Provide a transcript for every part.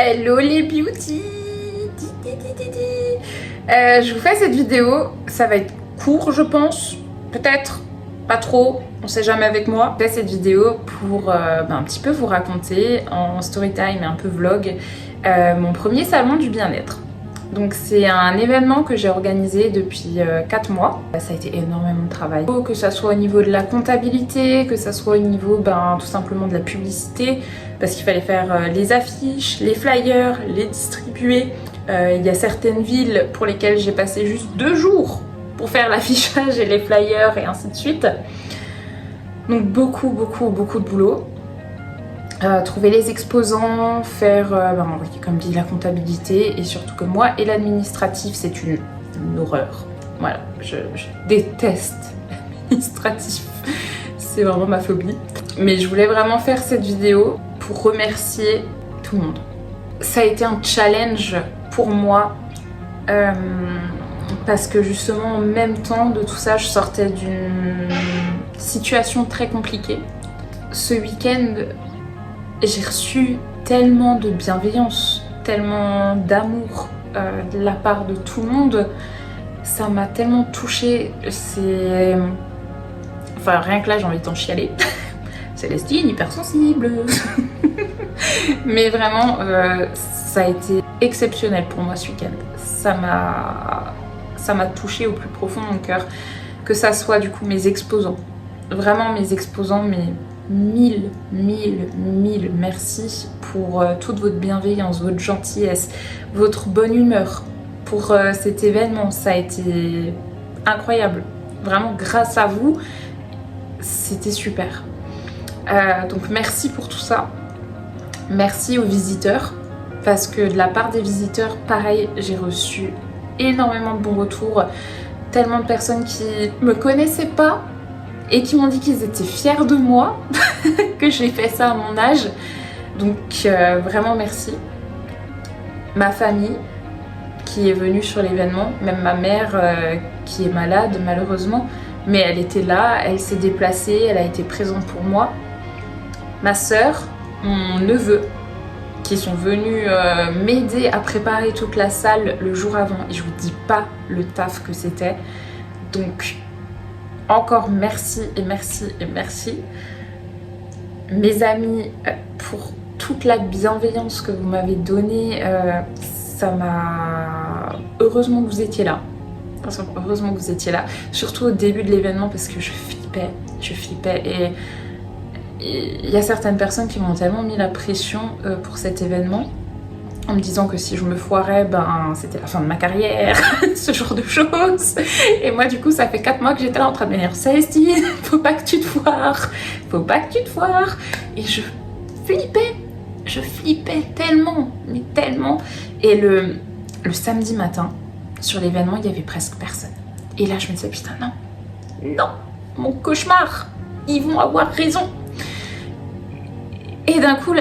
Hello les beauty. Je vous fais cette vidéo, ça va être court je pense, peut-être pas trop, on sait jamais avec moi. Je fais cette vidéo pour un petit peu vous raconter en story time et un peu vlog mon premier salon du bien-être. Donc c'est un événement que j'ai organisé depuis 4 mois. Ça a été énormément de travail. Que ça soit au niveau de la comptabilité, que ça soit au niveau tout simplement de la publicité, parce qu'il fallait faire les affiches, les flyers, les distribuer. Il y a certaines villes pour lesquelles j'ai passé juste 2 jours pour faire l'affichage et les flyers et ainsi de suite. Donc beaucoup de boulot. Trouver les exposants, faire comme dit la comptabilité et surtout que moi et l'administratif c'est une horreur. Voilà, je déteste l'administratif, c'est vraiment ma phobie. Mais je voulais vraiment faire cette vidéo pour remercier tout le monde. Ça a été un challenge pour moi parce que justement en même temps de tout ça je sortais d'une situation très compliquée. Ce week-end j'ai reçu tellement de bienveillance, tellement d'amour de la part de tout le monde. Ça m'a tellement touchée. Enfin, rien que là, j'ai envie d'en chialer. Célestine, hypersensible. Mais vraiment, ça a été exceptionnel pour moi ce week-end. Ça m'a touchée au plus profond de mon cœur. Que ça soit du coup mes exposants. Vraiment mes exposants, mais mille merci pour toute votre bienveillance, votre gentillesse, votre bonne humeur pour cet événement. Ça a été incroyable. Vraiment, grâce à vous, c'était super. Donc merci pour tout ça. Merci aux visiteurs, parce que de la part des visiteurs, pareil, j'ai reçu énormément de bons retours. Tellement de personnes qui me connaissaient pas et qui m'ont dit qu'ils étaient fiers de moi, que j'ai fait ça à mon âge. Donc vraiment merci. Ma famille qui est venue sur l'événement, même ma mère qui est malade malheureusement, mais elle était là, elle s'est déplacée, elle a été présente pour moi. Ma sœur, mon neveu, qui sont venus m'aider à préparer toute la salle le jour avant. Et je vous dis pas le taf que c'était. Donc encore merci et merci et merci. Mes amis, pour toute la bienveillance que vous m'avez donnée, ça m'a... Heureusement que vous étiez là. Heureusement que vous étiez là. Surtout au début de l'événement parce que je flippais. Et il y a certaines personnes qui m'ont tellement mis la pression pour cet événement, en me disant que si je me foirais, c'était la fin de ma carrière, ce genre de choses. Et moi du coup ça fait 4 mois que j'étais là en train de me dire Célestine, faut pas que tu te foires, et je flippais tellement, mais tellement. Et le samedi matin, sur l'événement, il y avait presque personne. Et là je me disais putain non, mon cauchemar, ils vont avoir raison. Et d'un coup,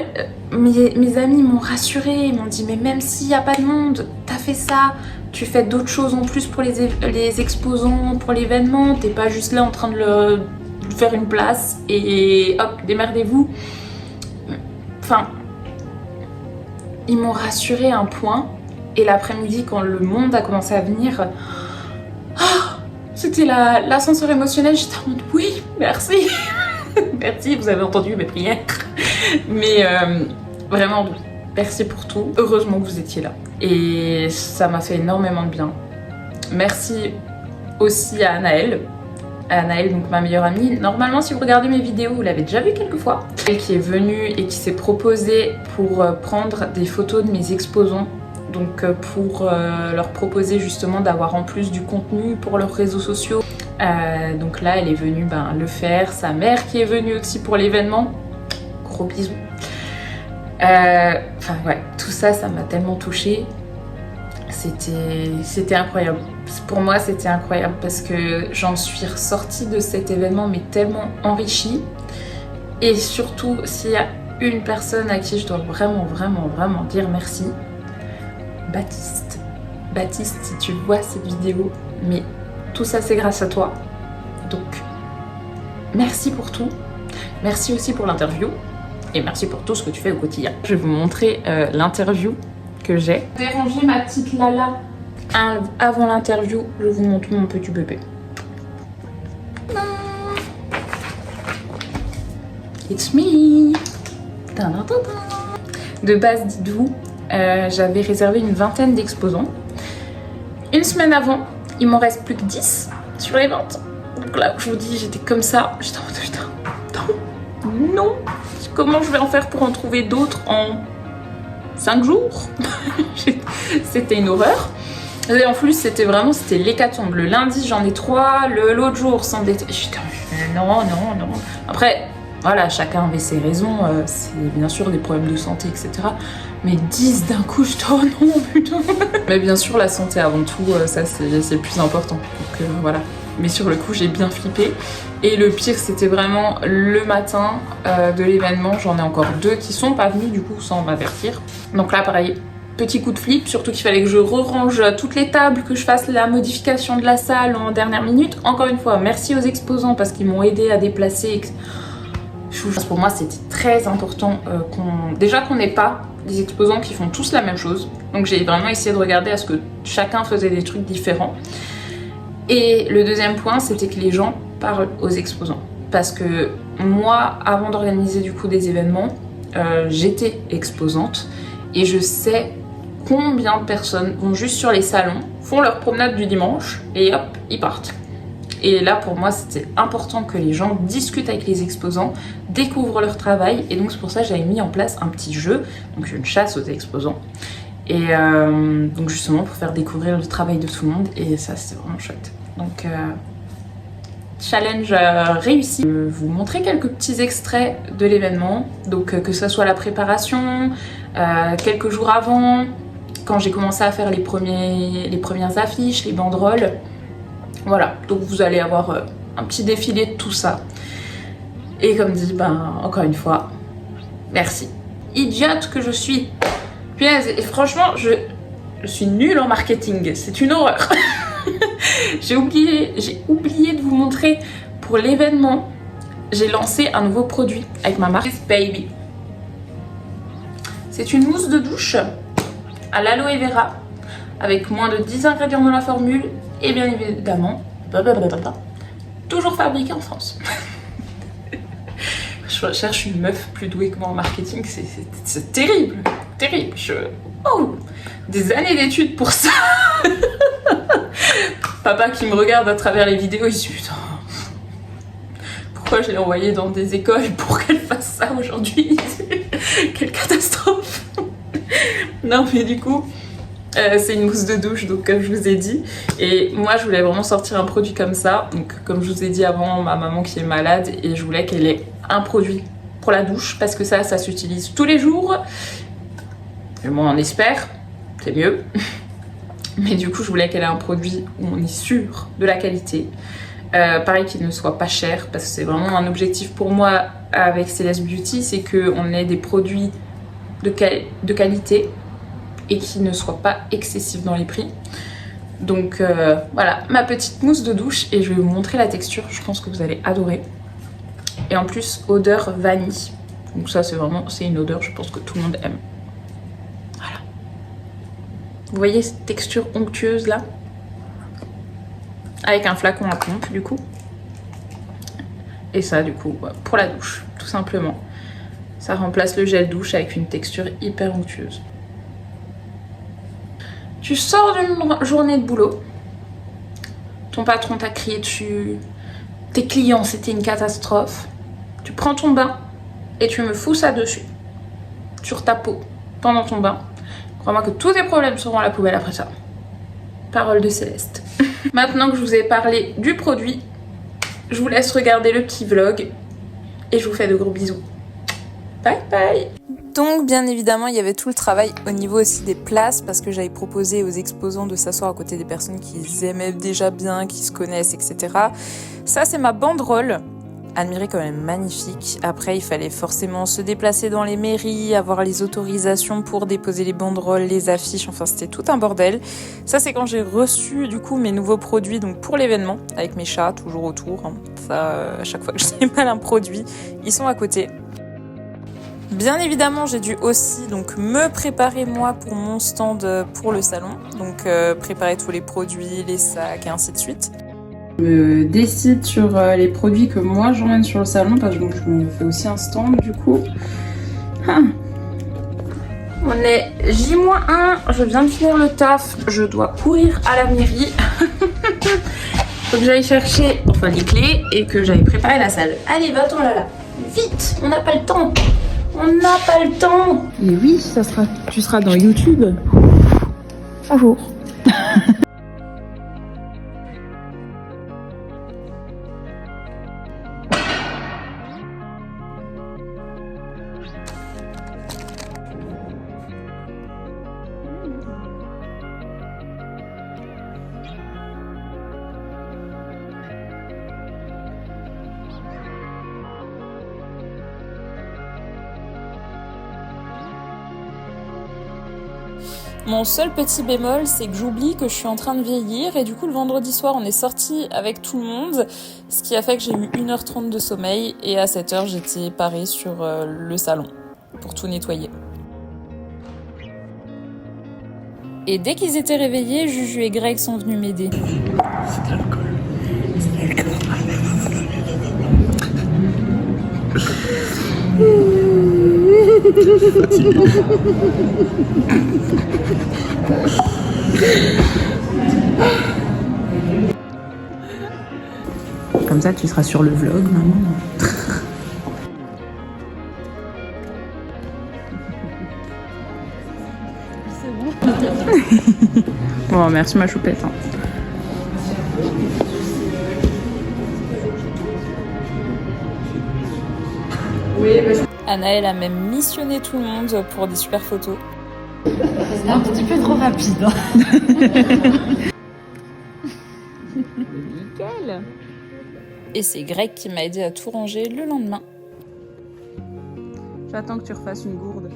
mes amis m'ont rassurée, ils m'ont dit mais même s'il n'y a pas de monde, t'as fait ça, tu fais d'autres choses en plus pour les exposants, pour l'événement, t'es pas juste là en train de faire une place et hop, démerdez-vous. Enfin, ils m'ont rassurée à un point, et l'après-midi quand le monde a commencé à venir, c'était l'ascenseur émotionnel, j'étais en mode oui, merci. Merci, vous avez entendu mes prières. Mais vraiment, merci pour tout. Heureusement que vous étiez là. Et ça m'a fait énormément de bien. Merci aussi à Anaëlle. Anaëlle, donc ma meilleure amie. Normalement, si vous regardez mes vidéos, vous l'avez déjà vu quelques fois. Elle qui est venue et qui s'est proposée pour prendre des photos de mes exposants. Donc pour leur proposer justement d'avoir en plus du contenu pour leurs réseaux sociaux. Donc là elle est venue le faire, sa mère qui est venue aussi pour l'événement, gros bisous. Enfin ouais, tout ça m'a tellement touchée, c'était incroyable. Pour moi c'était incroyable parce que j'en suis ressortie de cet événement mais tellement enrichie. Et surtout s'il y a une personne à qui je dois vraiment dire merci, Baptiste, si tu vois cette vidéo, mais tout ça c'est grâce à toi, donc merci pour tout. Merci aussi pour l'interview, et merci pour tout ce que tu fais au quotidien. Je vais vous montrer l'interview que j'ai. J'ai rangé ma petite Lala avant l'interview. Je vous montre mon petit bébé. It's me. De base, dites-vous, j'avais réservé une vingtaine d'exposants. Une semaine avant, il m'en reste plus que 10 sur les ventes. Donc là, je vous dis, j'étais comme ça. J'étais en mode putain, non. Comment je vais en faire pour en trouver d'autres en 5 jours? C'était une horreur. Et en plus, c'était l'hécatombe. Le lundi, j'en ai 3. L'autre jour, sans détail. J'étais non. Après, voilà, chacun avait ses raisons. C'est bien sûr des problèmes de santé, etc. Mais 10 d'un coup, je dis oh non, putain. Mais bien sûr, la santé avant tout, ça c'est le plus important. Donc voilà. Mais sur le coup, j'ai bien flippé. Et le pire, c'était vraiment le matin de l'événement. J'en ai encore 2 qui sont pas venus du coup sans m'avertir. Donc là, pareil, petit coup de flip. Surtout qu'il fallait que je re-range toutes les tables, que je fasse la modification de la salle en dernière minute. Encore une fois, merci aux exposants parce qu'ils m'ont aidé à déplacer. Pour moi, c'était très important qu'on n'ait pas des exposants qui font tous la même chose. Donc j'ai vraiment essayé de regarder à ce que chacun faisait des trucs différents. Et le deuxième point, c'était que les gens parlent aux exposants. Parce que moi, avant d'organiser du coup des événements, j'étais exposante et je sais combien de personnes vont juste sur les salons, font leur promenade du dimanche et hop, ils partent. Et là, pour moi, c'était important que les gens discutent avec les exposants, découvrent leur travail. Et donc, c'est pour ça que j'avais mis en place un petit jeu, donc une chasse aux exposants. Et donc, justement, pour faire découvrir le travail de tout le monde. Et ça, c'était vraiment chouette. Donc, challenge réussi. Je vais vous montrer quelques petits extraits de l'événement. Donc, que ce soit la préparation, quelques jours avant, quand j'ai commencé à faire les premières affiches, les banderoles. Voilà, donc vous allez avoir un petit défilé de tout ça. Et comme dit, encore une fois, merci. Idiote que je suis. Punaise, et franchement, je suis nulle en marketing. C'est une horreur. J'ai oublié de vous montrer pour l'événement. J'ai lancé un nouveau produit avec ma marque Baby. C'est une mousse de douche à l'aloe vera avec moins de 10 ingrédients dans la formule. Et bien évidemment, toujours fabriqué en France. Je cherche une meuf plus douée que moi en marketing, c'est terrible, terrible. Des années d'études pour ça. Papa qui me regarde à travers les vidéos, il se dit putain, pourquoi je l'ai envoyée dans des écoles pour qu'elle fasse ça aujourd'hui? Quelle catastrophe. Non mais du coup... c'est une mousse de douche, donc comme je vous ai dit. Et moi, je voulais vraiment sortir un produit comme ça. Donc, comme je vous ai dit avant, ma maman qui est malade, et je voulais qu'elle ait un produit pour la douche parce que ça s'utilise tous les jours. Et moi, on espère, c'est mieux. Mais du coup, je voulais qu'elle ait un produit où on est sûr de la qualité. Pareil, qu'il ne soit pas cher parce que c'est vraiment un objectif pour moi avec Céleste Beauty, c'est qu'on ait des produits de qualité et qui ne soit pas excessif dans les prix. Donc voilà, ma petite mousse de douche et je vais vous montrer la texture, je pense que vous allez adorer. Et en plus, odeur vanille. Donc ça, c'est une odeur, je pense que tout le monde aime. Voilà. Vous voyez cette texture onctueuse là? Avec un flacon à pompe du coup. Et ça du coup, pour la douche, tout simplement. Ça remplace le gel douche avec une texture hyper onctueuse. Tu sors d'une journée de boulot, ton patron t'a crié dessus, tes clients c'était une catastrophe, tu prends ton bain et tu me fous ça dessus, sur ta peau, pendant ton bain. Crois-moi que tous tes problèmes seront à la poubelle après ça. Parole de Céleste. Maintenant que je vous ai parlé du produit, je vous laisse regarder le petit vlog et je vous fais de gros bisous. Bye bye. Donc bien évidemment il y avait tout le travail au niveau aussi des places parce que j'avais proposé aux exposants de s'asseoir à côté des personnes qu'ils aimaient déjà bien, qui se connaissent, etc. Ça c'est ma banderole, admirée quand même magnifique. Après il fallait forcément se déplacer dans les mairies, avoir les autorisations pour déposer les banderoles, les affiches, enfin c'était tout un bordel. Ça c'est quand j'ai reçu du coup mes nouveaux produits donc pour l'événement, avec mes chats toujours autour. Ça, à chaque fois que je déballe un produit, ils sont à côté. Bien évidemment, j'ai dû aussi donc me préparer moi pour mon stand pour le salon. Donc préparer tous les produits, les sacs et ainsi de suite. Je me décide sur les produits que moi j'emmène sur le salon parce que je me fais aussi un stand du coup. Ah. On est J-1, je viens de finir le taf, je dois courir à la mairie. Faut que j'aille chercher les clés et que j'aille préparer la salle. Allez, va-t'en là, vite, on n'a pas le temps. On n'a pas le temps. Et oui, tu seras dans YouTube. Bonjour. Mon seul petit bémol, c'est que j'oublie que je suis en train de vieillir et du coup le vendredi soir on est sorti avec tout le monde, ce qui a fait que j'ai eu 1h30 de sommeil et à 7h j'étais parée sur le salon pour tout nettoyer. Et dès qu'ils étaient réveillés, Juju et Greg sont venus m'aider. C'est de l'alcool. C'est de l'alcool. Comme ça, tu seras sur le vlog, maman. C'est bon. Bon, merci ma choupette. Hein. Oui, Anaëlle a même missionné tout le monde pour des super photos. C'est un petit peu trop rapide. Hein. Nickel. Et c'est Greg qui m'a aidé à tout ranger le lendemain. J'attends que tu refasses une gourde.